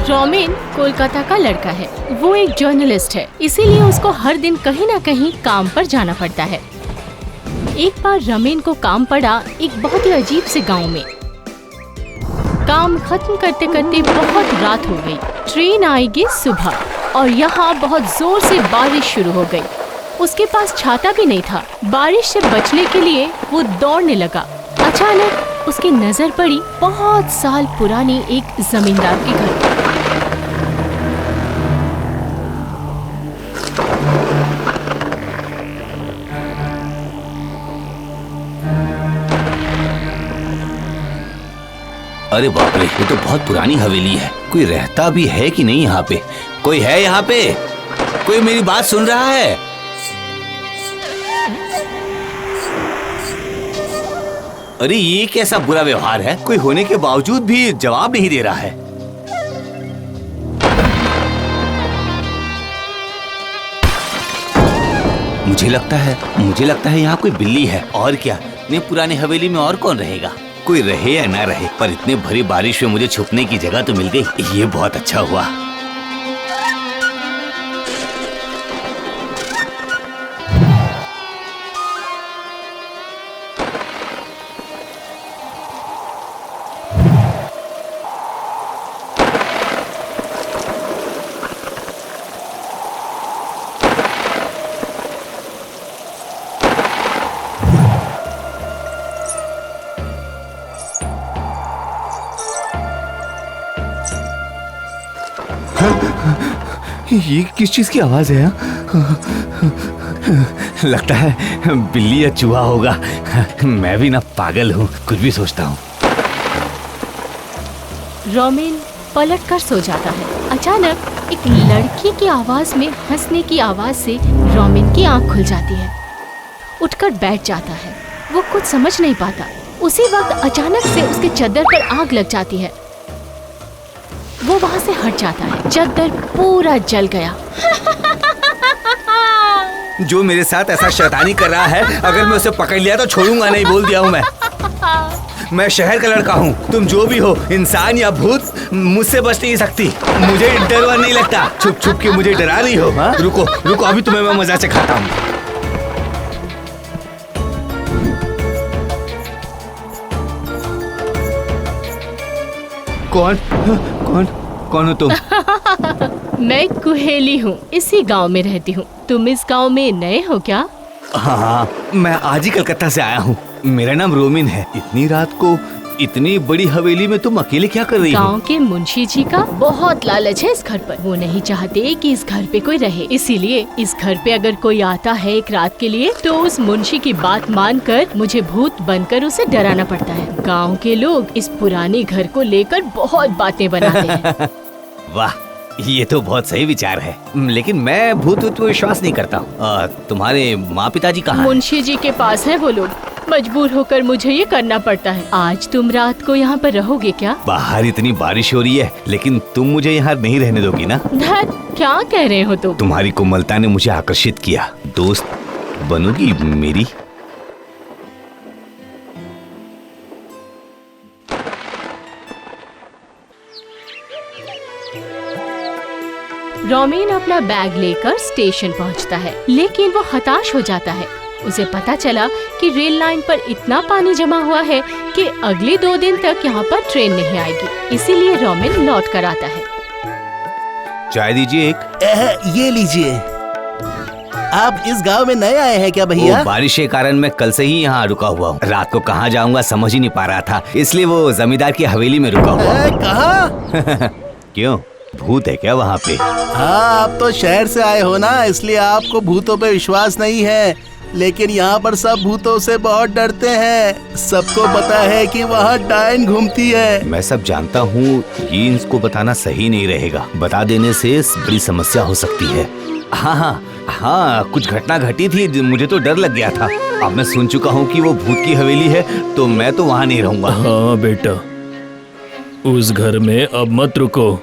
Roaming Kolkata का लड़का है। वो एक जर्नलिस्ट है, इसीलिए उसको हर दिन कहीं न कहीं काम पर जाना पड़ता है। एक बार रोमिन को काम पड़ा एक बहुत ही अजीब से गांव में। काम खत्म करते करते बहुत रात हो गई। ट्रेन आएगी सुबह और यहाँ बहुत जोर से बारिश शुरू हो गई। उसके पास छाता भी नहीं था। बारिश से बचने के लिए वो दौड़ने लगा। अचानक उसकी नजर पड़ी बहुत साल पुरानी एक जमींदार के घर पर। अरे बाप रे, ये तो बहुत पुरानी हवेली है। कोई रहता भी है कि नहीं यहाँ पे? कोई है यहाँ पे? कोई मेरी बात सुन रहा है? अरे ये कैसा बुरा व्यवहार है? कोई होने के बावजूद भी जवाब नहीं दे रहा है। मुझे लगता है यहाँ कोई बिल्ली है। और क्या, इतनी पुरानी हवेली में और कौन रहेगा? कोई रहे या ना रहे, पर इतने भरी बारिश में मुझे छुपने की जगह तो मिल गई। ये बहुत अच्छा हुआ। ये किस चीज की आवाज है? लगता है बिल्ली या चूहा होगा। मैं भी ना पागल हूँ, कुछ भी सोचता हूँ। रोमिन पलट कर सो जाता है। अचानक एक लड़की की आवाज में हंसने की आवाज से रोमिन की आंख खुल जाती है। उठकर बैठ जाता है। वो कुछ समझ नहीं पाता। उसी वक्त अचानक से उसके चद्दर पर आग लग जाती है। वो वहाँ से हट जाता है। चद्दर पूरा जल गया। जो मेरे साथ ऐसा शैतानी कर रहा है, अगर मैं उसे पकड़ लिया तो छोड़ूंगा नहीं, बोल दिया हूँ मैं शहर का लड़का हूँ। तुम जो भी हो, इंसान या भूत, मुझसे बच नहीं सकती। मुझे डर नहीं लगता। छुप छुप के मुझे डरा रही हो? हाँ? रुको, अभी तुम्हें मैं मजा से खाता हूँ। कौन हो तुम? मैं कुहेली हूँ, इसी गांव में रहती हूँ। तुम इस गांव में नए हो क्या? हाँ, मैं आज ही कलकत्ता से आया हूँ। मेरा नाम रोमिन है। इतनी रात को इतनी बड़ी हवेली में तुम अकेले क्या कर रही हो? गांव के मुंशी जी का बहुत लालच है इस घर पर। वो नहीं चाहते कि इस घर पे कोई रहे, इसीलिए इस घर पे अगर कोई आता है एक रात के लिए तो उस मुंशी की बात मानकर मुझे भूत बनकर उसे डराना पड़ता है। गांव के लोग इस पुराने घर को लेकर बहुत बातें बनाते हैं। वाह, ये तो बहुत सही विचार है। लेकिन मैं भूत पर विश्वास नहीं करता हूँ। तुम्हारे माँ पिताजी कहाँ हैं? मुंशी जी के पास है वो लोग। मजबूर होकर मुझे ये करना पड़ता है। आज तुम रात को यहाँ पर रहोगे क्या? बाहर इतनी बारिश हो रही है, लेकिन तुम मुझे यहाँ नहीं रहने दोगी ना? धत, क्या कह रहे हो तुम? तुम्हारी कोमलता ने मुझे आकर्षित किया। दोस्त बनोगी मेरी? रोमिन अपना बैग लेकर स्टेशन पहुंचता है, लेकिन वो हताश हो जाता है। उसे पता चला कि रेल लाइन पर इतना पानी जमा हुआ है कि अगले 2 दिन तक यहाँ पर ट्रेन नहीं आएगी। इसीलिए रोमिन लौट कर आता है। चाय दीजिए एक। ये लीजिए। आप इस गांव में नए आए हैं क्या भैया? बारिश के कारण मैं कल से ही यहाँ रुका हुआ हूँ। रात को कहाँ जाऊँगा समझ ही नहीं पा रहा था, इसलिए वो जमींदार की हवेली में रुका हुआ हूँ। कहाँ? क्यों, भूत है क्या वहाँ पे? हाँ, आप तो शहर से आए हो ना, इसलिए आपको भूतों पे विश्वास नहीं है। लेकिन यहाँ पर सब भूतों से बहुत डरते हैं। सबको पता है कि वहाँ डायन घूमती है। मैं सब जानता हूँ, ये इनको बताना सही नहीं रहेगा। बता देने से बड़ी समस्या हो सकती है। हाँ, कुछ घटना घटी थी, मुझे तो डर लग गया था। अब मैं सुन चुका हूँ कि वो भूत की हवेली है, तो मैं तो वहाँ नहीं रहूँगा। हाँ बेटा, उस घर में अब मत रुको।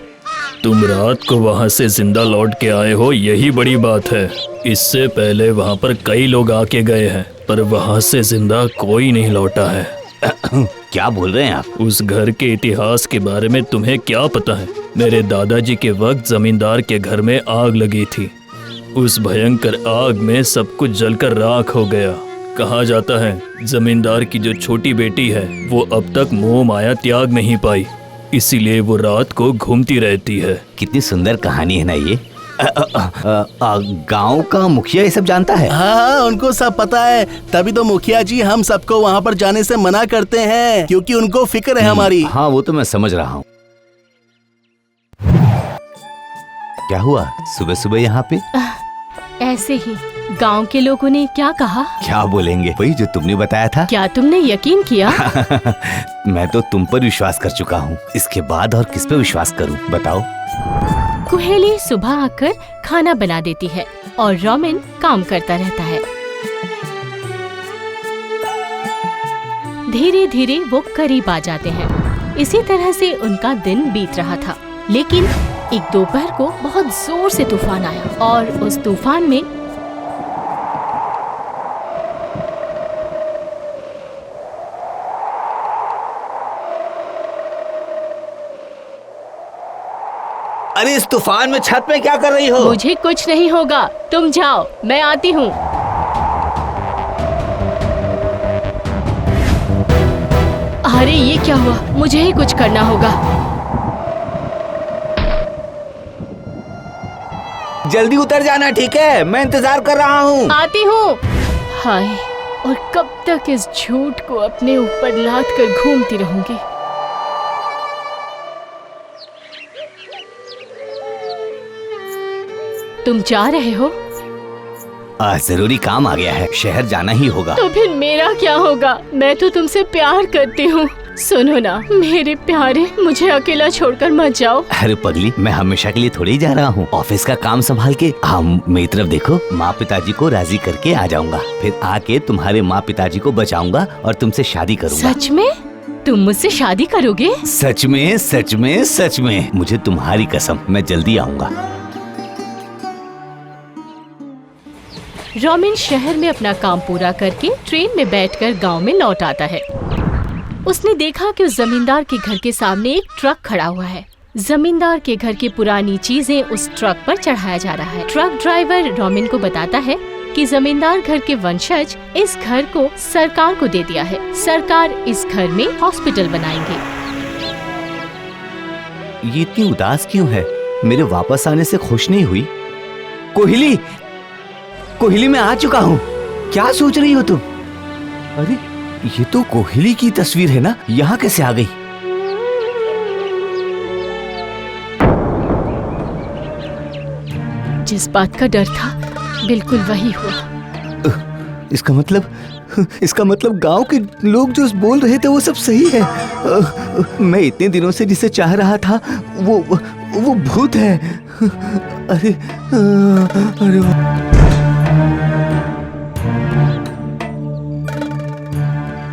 तुम रात को वहाँ से जिंदा लौट के आए हो, यही बड़ी बात है। इससे पहले वहाँ पर कई लोग आके गए हैं, पर वहाँ से जिंदा कोई नहीं लौटा है। क्या बोल रहे हैं आप? उस घर के इतिहास के बारे में तुम्हें क्या पता है? मेरे दादाजी के वक्त जमींदार के घर में आग लगी थी। उस भयंकर आग में सब कुछ जलकर राख हो गया। कहा जाता है जमींदार की जो छोटी बेटी है वो अब तक मोह माया त्याग नहीं पाई, इसीलिए वो रात को घूमती रहती है। कितनी सुंदर कहानी है ना ये। गांव का मुखिया ये सब जानता है? हाँ, उनको सब पता है, तभी तो मुखिया जी हम सबको वहाँ पर जाने से मना करते हैं, क्योंकि उनको फिक्र है हमारी। हाँ वो तो मैं समझ रहा हूँ। क्या हुआ सुबह सुबह यहाँ पे? ऐसे ही गांव के लोगों ने क्या कहा? क्या बोलेंगे, वही जो तुमने बताया था। क्या तुमने यकीन किया? मैं तो तुम पर विश्वास कर चुका हूँ, इसके बाद और किस पे विश्वास करूँ बताओ। कुहेली सुबह आकर खाना बना देती है और रोमिन काम करता रहता है। धीरे धीरे वो करीब आ जाते हैं। इसी तरह से उनका दिन बीत रहा था, लेकिन एक दोपहर को बहुत जोर से तूफान आया और उस तूफान में अरे इस तूफान में छत पे क्या कर रही हो? मुझे कुछ नहीं होगा, तुम जाओ, मैं आती हूँ। अरे ये क्या हुआ, मुझे ही कुछ करना होगा। जल्दी उतर जाना, ठीक है? मैं इंतजार कर रहा हूँ। आती हूँ। हाय, और कब तक इस झूठ को अपने ऊपर लाद कर घूमती रहूंगी। तुम जा रहे हो? जरूरी काम आ गया है, शहर जाना ही होगा। तो फिर मेरा क्या होगा? मैं तो तुमसे प्यार करती हूँ। सुनो ना मेरे प्यारे, मुझे अकेला छोड़कर मत जाओ। अरे पगली, मैं हमेशा के लिए थोड़ी ही जा रहा हूँ। ऑफिस का काम संभाल के मेरी तरफ देखो। माँ पिताजी को राजी करके आ जाऊंगा, फिर आके तुम्हारे माँ पिताजी को बचाऊंगा और तुमसे शादी करूंगा। सच में? तुम मुझसे शादी करोगे? सच में, सच में, सच में, मुझे तुम्हारी कसम, मैं जल्दी आऊंगा। रोमिन शहर में अपना काम पूरा करके ट्रेन में बैठकर गांव में लौट आता है। उसने देखा कि उस जमींदार के घर के सामने एक ट्रक खड़ा हुआ है। जमींदार के घर की पुरानी चीजें उस ट्रक पर चढ़ाया जा रहा है। ट्रक ड्राइवर रोमिन को बताता है कि जमींदार घर के वंशज इस घर को सरकार को दे दिया है। सरकार इस घर में हॉस्पिटल बनाएंगे। ये इतनी उदास क्यों है? मेरे वापस आने से खुश नहीं हुई? कोहिली, कोहिली, मैं आ चुका हूँ। क्या सोच रही हो तुम? अरे ये तो कोहिली की तस्वीर है ना, यहाँ कैसे आ गई? जिस बात का डर था बिल्कुल वही हुआ। इसका मतलब गांव के लोग जो बोल रहे थे वो सब सही है। मैं इतने दिनों से जिसे चाह रहा था वो भूत है। अरे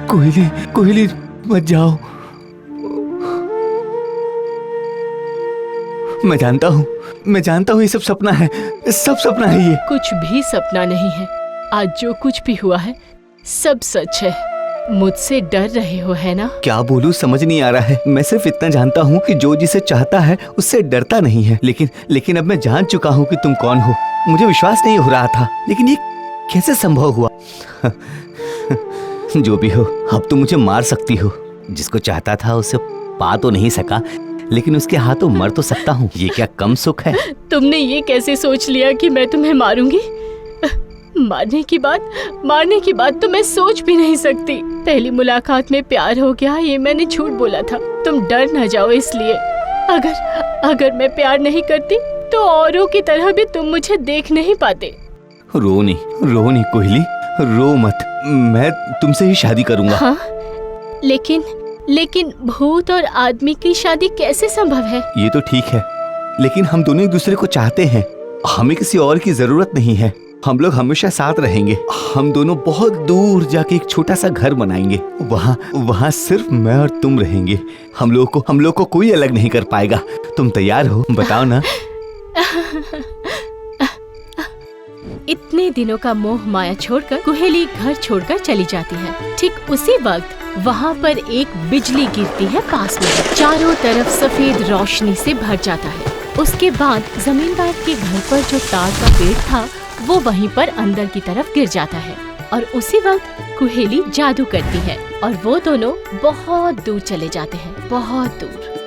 कोहिली, कोहिली मत जाओ। मैं जानता हूँ ये सब सपना है, सब सपना है ये। कुछ भी सपना नहीं है। आज जो कुछ भी हुआ है सब सच है। मुझसे डर रहे हो है ना? क्या बोलूं समझ नहीं आ रहा है। मैं सिर्फ इतना जानता हूँ कि जो जिसे चाहता है उससे डरता नहीं है। लेकिन अब मैं जान चुका हूँ कि तुम कौन हो। मुझे विश्वास नहीं हो रहा था, लेकिन ये कैसे संभव हुआ? जो भी हो, अब तुम मुझे मार सकती हो। जिसको चाहता था उसे पा तो नहीं सका, लेकिन उसके हाथों मर तो सकता हूँ। ये क्या कम सुख है? तुमने ये कैसे सोच लिया कि मैं तुम्हें मारूंगी? मारने की बात तो मैं सोच भी नहीं सकती। पहली मुलाकात में प्यार हो गया, ये मैंने झूठ बोला था। तुम डर न जाओ इसलिए। अगर मैं प्यार नहीं करती तो औरों की तरह भी तुम मुझे देख नहीं पाते। रो नहीं कोहिली, रो मत। मैं तुमसे ही शादी करूंगा। हाँ, लेकिन भूत और आदमी की शादी कैसे संभव है? ये तो ठीक है, लेकिन हम दोनों एक दूसरे को चाहते हैं। हमें किसी और की जरूरत नहीं है। हम लोग हमेशा साथ रहेंगे। हम दोनों बहुत दूर जाके एक छोटा सा घर बनाएंगे। वहाँ सिर्फ मैं और तुम रहेंगे। हम लोग को कोई अलग नहीं कर पाएगा। तुम तैयार हो? बताओ ना। इतने दिनों का मोह माया छोड़कर कुहेली घर छोड़कर चली जाती है। ठीक उसी वक्त वहाँ पर एक बिजली गिरती है पास में। चारों तरफ सफेद रोशनी से भर जाता है। उसके बाद जमींदार के घर पर जो ताड़ का पेड़ था वो वहीं पर अंदर की तरफ गिर जाता है और उसी वक्त कुहेली जादू करती है और वो दोनों बहुत दूर चले जाते हैं, बहुत दूर।